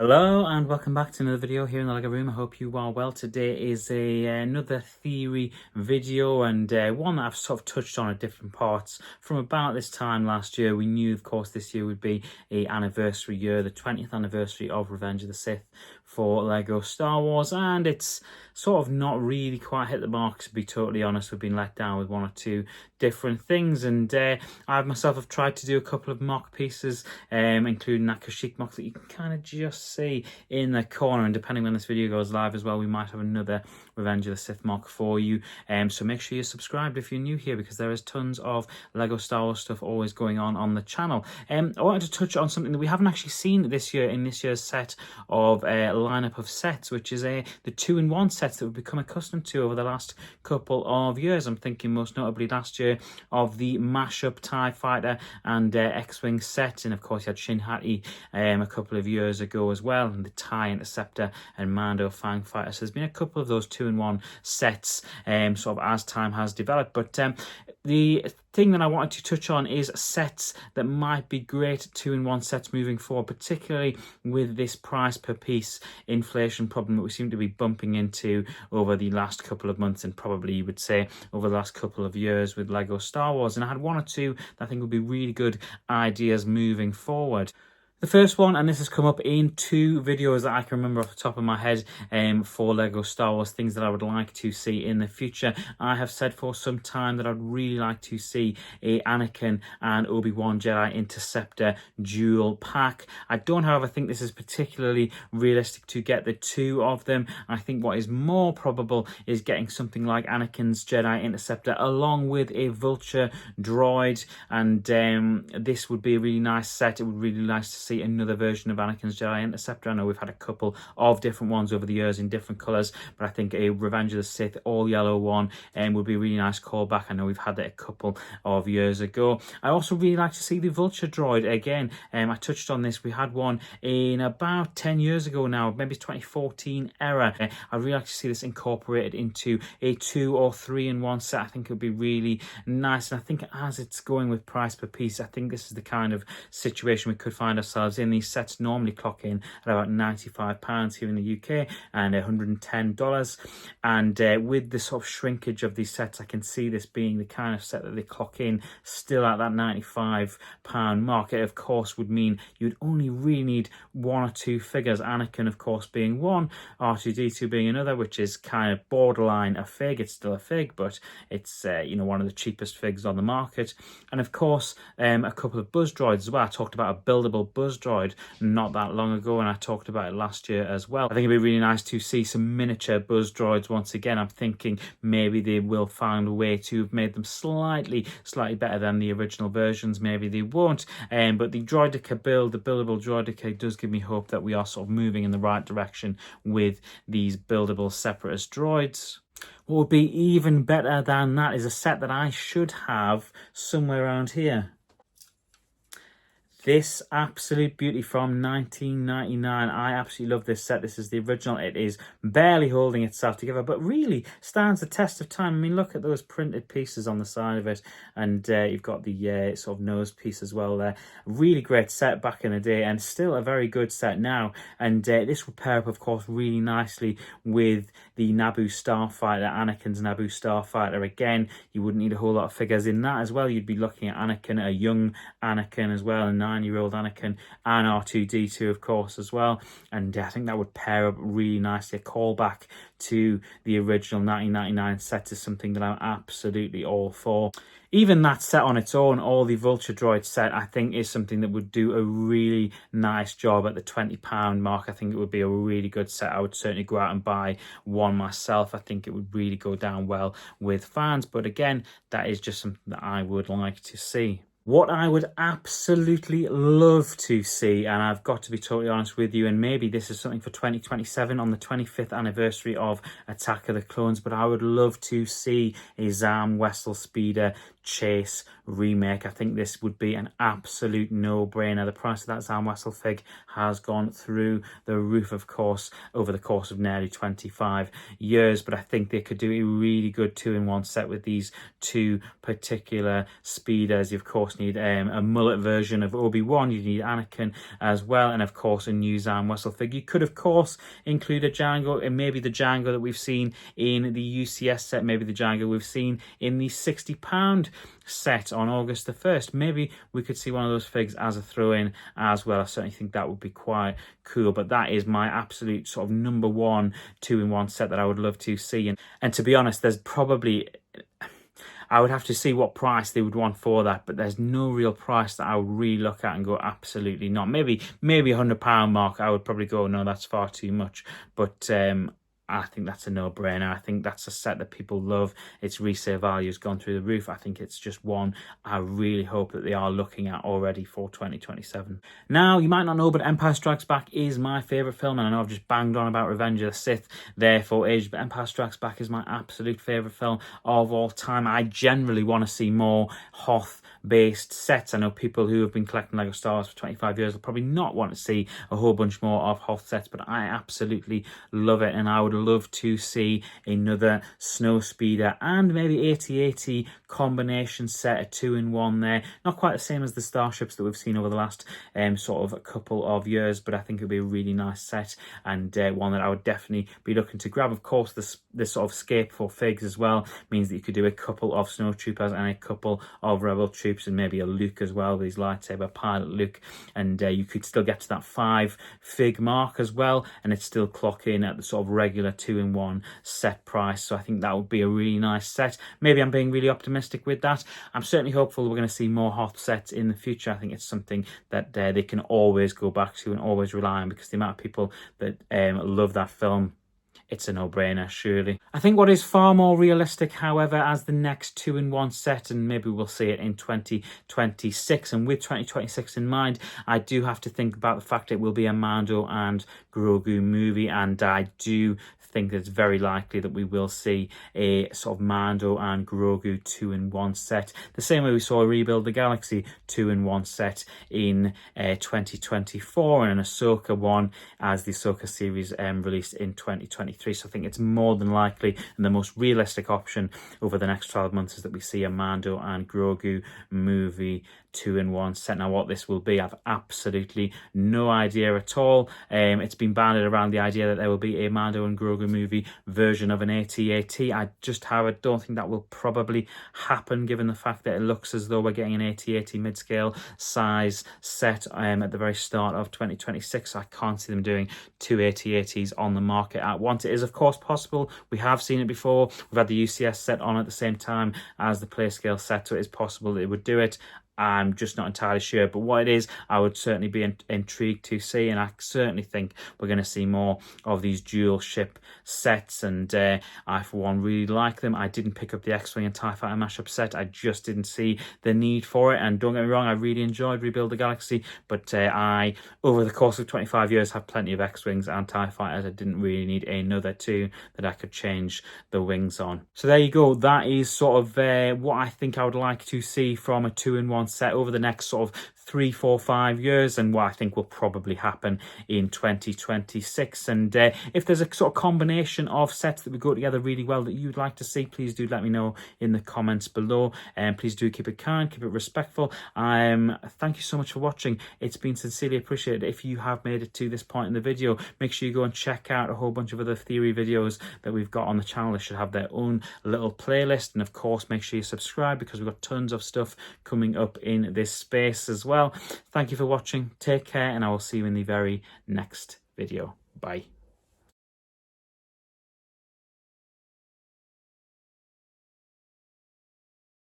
Hello and welcome back to another video here in the LEGO room. I hope you are well. Today is another theory video and one that I've sort of touched on at different parts. From about this time last year, we knew of course this year would be an anniversary year, the 20th anniversary of Revenge of the Sith for LEGO Star Wars, and it's sort of not really quite hit the mark, to be totally honest. We've been let down with one or two different things, and I myself have tried to do a couple of mock pieces, including that Kashyyyk mock that you can kind of just see in the corner, and depending when this video goes live as well, we might have another Revenge of the Sith mock for you. So make sure you're subscribed if you're new here, because there is tons of LEGO Star Wars stuff always going on the channel. I wanted to touch on something that we haven't actually seen this year in this year's set of lineup of sets, which is the 2-in-1 sets that we've become accustomed to over the last couple of years. I'm thinking most notably last year of the mashup TIE Fighter and X-Wing set, and of course you had Shin Hati a couple of years ago as well, and the TIE Interceptor and Mando Fang Fighter. So there's been a couple of those 2-in-1 sets sort of as time has developed, but the thing that I wanted to touch on is sets that might be great 2-in-1 sets moving forward, particularly with this price per piece inflation problem that we seem to be bumping into over the last couple of months, and probably you would say over the last couple of years with LEGO Star Wars. And I had one or two that I think would be really good ideas moving forward. The first one, and this has come up in two videos that I can remember off the top of my head for LEGO Star Wars, things that I would like to see in the future. I have said for some time that I'd really like to see a Anakin and Obi-Wan Jedi Interceptor dual pack. I don't, however, think this is particularly realistic to get the two of them. I think what is more probable is getting something like Anakin's Jedi Interceptor along with a Vulture droid, and this would be a really nice set. It would be really nice to see another version of Anakin's Jedi Interceptor. I know we've had a couple of different ones over the years in different colours, but I think a Revenge of the Sith all yellow one would be a really nice callback. I know we've had that a couple of years ago. I also really like to see the Vulture droid again. I touched on this. We had one in about 10 years ago now, maybe 2014 era. I'd really like to see this incorporated into a 2 or 3-in-1 set. I think it would be really nice, and I think as it's going with price per piece, I think this is the kind of situation we could find ourselves in. These sets normally clock in at about £95 here in the UK and $110, and with the sort of shrinkage of these sets, I can see this being the kind of set that they clock in still at that £95 mark. It of course would mean you'd only really need one or two figures, Anakin of course being one, R2-D2 being another, which is kind of borderline a fig. It's still a fig, but it's one of the cheapest figs on the market, and of course a couple of buzz droids as well. I talked about a buildable buzz droid not that long ago, and I talked about it last year as well. I think it'd be really nice to see some miniature buzz droids once again. I'm thinking maybe they will find a way to have made them slightly better than the original versions. Maybe they won't, but the droideka build, the buildable droideka, does give me hope that we are sort of moving in the right direction with these buildable separatist droids. What would be even better than that is a set that I should have somewhere around here. This absolute beauty from 1999. I absolutely love this set. This is the original. It is barely holding itself together, but really stands the test of time. I mean, look at those printed pieces on the side of it, and you've got the sort of nose piece as well there. Really great set back in the day, and still a very good set now. And this will pair up, of course, really nicely with the Naboo Starfighter, Anakin's Naboo Starfighter. Again, you wouldn't need a whole lot of figures in that as well. You'd be looking at Anakin, a young Anakin as well, and 9-year-old Anakin, and R2-D2 of course as well, and I think that would pair up really nicely. A callback to the original 1999 set is something that I'm absolutely all for. Even that set on its own, or the Vulture droid set, I think is something that would do a really nice job at the £20 mark. I think it would be a really good set. I would certainly go out and buy one myself. I think it would really go down well with fans, but again, that is just something that I would like to see. What I would absolutely love to see, and I've got to be totally honest with you, and maybe this is something for 2027 on the 25th anniversary of Attack of the Clones, but I would love to see a Zam Wesell Speeder Chase remake. I think this would be an absolute no-brainer. The price of that Zam Wesell fig has gone through the roof, of course, over the course of nearly 25 years, but I think they could do a really good 2-in-1 set with these two particular speeders. Of course, course need a mullet version of Obi-Wan, you need Anakin as well, and of course a new Zam Wessel figure. You could of course include a Jango, and maybe the Jango that we've seen in the UCS set, maybe the Jango we've seen in the £60 set on August the 1st. Maybe we could see one of those figs as a throw-in as well. I certainly think that would be quite cool, but that is my absolute sort of number one 2-in-1 set that I would love to see. And to be honest, there's probably, I would have to see what price they would want for that, but there's no real price that I would really look at and go absolutely not. Maybe £100 mark, I would probably go, no, that's far too much. But I think that's a no-brainer. I think that's a set that people love. Its resale value has gone through the roof. I think it's just one I really hope that they are looking at already for 2027. Now, you might not know, but Empire Strikes Back is my favourite film, and I know I've just banged on about Revenge of the Sith there for ages, but Empire Strikes Back is my absolute favourite film of all time. I generally want to see more Hoth-based sets. I know people who have been collecting LEGO Star Wars for 25 years will probably not want to see a whole bunch more of Hoth sets, but I absolutely love it, and I would love to see another Snowspeeder and maybe AT-AT combination set, a 2-in-1 there. Not quite the same as the Starships that we've seen over the last sort of a couple of years, but I think it would be a really nice set, and one that I would definitely be looking to grab. Of course, this sort of scape for figs as well means that you could do a couple of Snowtroopers and a couple of Rebel Troops, and maybe a Luke as well, with his lightsaber pilot Luke, and you could still get to that 5 fig mark as well, and it's still clock in at the sort of regular 2-in-1 set price. So I think that would be a really nice set. Maybe I'm being really optimistic with that. I'm certainly hopeful we're going to see more Hoth sets in the future. I think it's something that they can always go back to and always rely on, because the amount of people that love that film, it's a no-brainer, surely. I think what is far more realistic, however, as the next 2-in-1 set, and maybe we'll see it in 2026, and with 2026 in mind, I do have to think about the fact it will be a Mando and Grogu movie, and I do think it's very likely that we will see a sort of Mando and Grogu 2-in-1 set, the same way we saw a Rebuild the Galaxy 2-in-1 set in 2024, and an Ahsoka one as the Ahsoka series released in 2023. So I think it's more than likely, and the most realistic option over the next 12 months, is that we see a Mando and Grogu movie 2-in-1 set. Now, what this will be, I've absolutely no idea at all. It's been banded around the idea that there will be a Mando and Grogu movie version of an AT-AT. I don't think that will probably happen, given the fact that it looks as though we're getting an AT-AT mid-scale size set at the very start of 2026. I can't see them doing 2 AT-ATs on the market at once. It is, of course, possible. We have seen it before. We've had the UCS set on at the same time as the Playscale set, so it is possible that it would do it. I'm just not entirely sure, but what it is, I would certainly be intrigued to see, and I certainly think we're going to see more of these dual ship sets, and I, for one, really like them. I didn't pick up the X-Wing and TIE Fighter mashup set. I just didn't see the need for it, and don't get me wrong, I really enjoyed Rebuild the Galaxy, but I, over the course of 25 years, have plenty of X-Wings and TIE Fighters. I didn't really need another 2 that I could change the wings on. So there you go. That is sort of what I think I would like to see from a 2-in-1 set over the next sort of 3, 4, 5 years, and what I think will probably happen in 2026. And if there's a sort of combination of sets that would go together really well that you'd like to see, please do let me know in the comments below, and please do keep it kind, keep it respectful. Thank you so much for watching. It's been sincerely appreciated. If you have made it to this point in the video, make sure you go and check out a whole bunch of other theory videos that we've got on the channel. They should have their own little playlist, and of course make sure you subscribe, because we've got tons of stuff coming up in this space as well. Thank you for watching. Take care, and I will see you in the very next video. Bye.